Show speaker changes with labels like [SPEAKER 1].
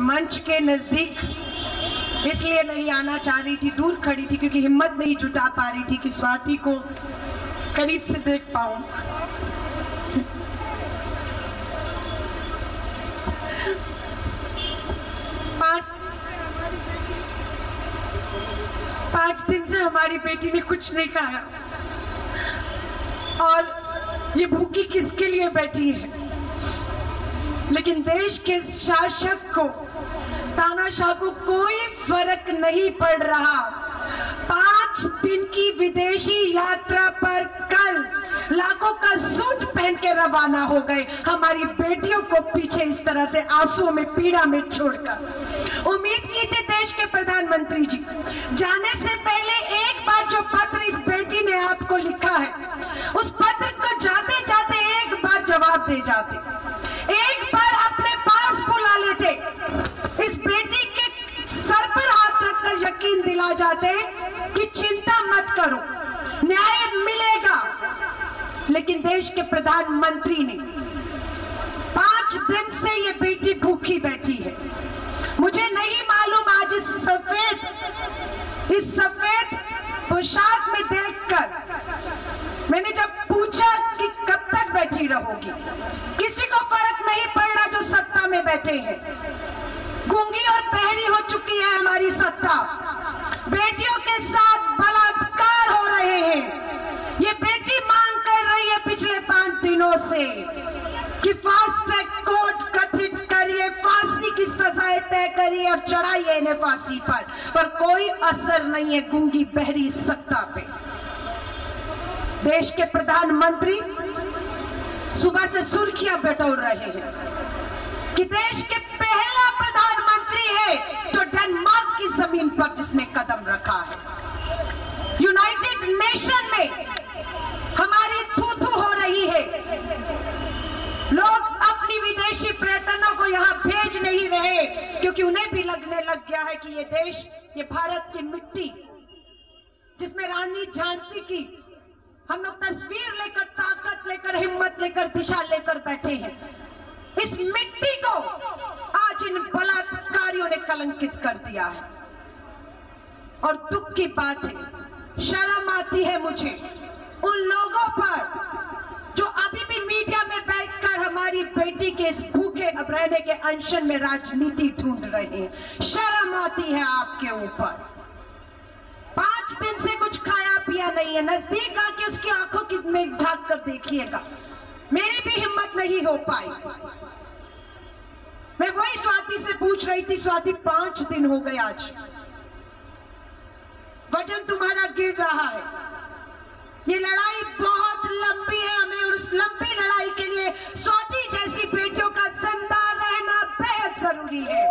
[SPEAKER 1] मंच के नजदीक इसलिए नहीं आना चाह रही थी, दूर खड़ी थी क्योंकि हिम्मत नहीं जुटा पा रही थी कि स्वाति को करीब से देख पाऊं। पांच दिन से हमारी बेटी ने कुछ नहीं खाया और ये भूखी किसके लिए बैठी है, लेकिन देश के शासक को, तानाशाह को कोई फर्क नहीं पड़ रहा। 5 दिन की विदेशी यात्रा पर कल लाखों का सूट पहन के रवाना हो गए, हमारी बेटियों को पीछे इस तरह से आंसुओं में, पीड़ा में छोड़कर। उम्मीद की थी देश के प्रधानमंत्री जी जाने से पहले एक बार जो पत्र इस बेटी ने आपको लिखा है, उस पत्र को जाते जाते एक बार जवाब दे जाते, एक बार अपने पास बुला लेते, इस बेटी के सर पर हाथ रखकर यकीन दिला जाते कि चिंता मत करो, न्याय मिलेगा। लेकिन देश के प्रधानमंत्री ने 5 दिन से ये बेटी भूखी बैठी है। मुझे नहीं मालूम आज इस सफेद पोशाक में देखकर मैंने जब पूछा कि कब तक बैठी रहोगी, किसी को फर्क नहीं पड़ रहा जो सत्ता में बैठे हैं। गूंगी और बहरी हो चुकी है हमारी सत्ता, बेटियों के साथ बलात्कार हो रहे हैं। ये बेटी मांग कर रही है पिछले 5 दिनों से कि फास्ट ट्रैक कोर्ट गठित करिए, फांसी की सजाएं तय करिए और चढ़ाइए इन्हें फांसी पर कोई असर नहीं है गूंगी बहरी सत्ता पे। देश के प्रधानमंत्री सुबह से सुर्खियां बटोर रहे हैं कि देश के पहला प्रधानमंत्री है जो डेनमार्क की जमीन पर जिसने कदम रखा है। यूनाइटेड नेशन में हमारी थू-थू हो रही है, लोग अपनी विदेशी पर्यटनों को यहां भेज नहीं रहे क्योंकि उन्हें भी लगने लग गया है कि ये देश, ये भारत की मिट्टी जिसमें रानी झांसी की हम लोग तस्वीर लेकर, ताकत लेकर, हिम्मत लेकर, दिशा लेकर बैठे हैं, इस मिट्टी को आज इन बलात्कारियों ने कलंकित कर दिया है। और दुख की बात है, शर्म आती है मुझे उन लोगों पर जो अभी भी मीडिया में बैठकर हमारी बेटी के इस भूखे अब रहने के अनशन में राजनीति ढूंढ रहे हैं। शर्म आती है आपके ऊपर। 5 दिन से कुछ खाया पिया नहीं है, नजदीक आके उसकी आंखों की में ढाक कर देखिएगा, मेरी भी हिम्मत नहीं हो पाई। मैं वही स्वाति से पूछ रही थी, स्वाति 5 दिन हो गए आज, वजन तुम्हारा गिर रहा है, ये लड़ाई बहुत लंबी है हमें, और उस लंबी लड़ाई के लिए स्वाति जैसी बेटियों का जिंदा रहना बेहद जरूरी है।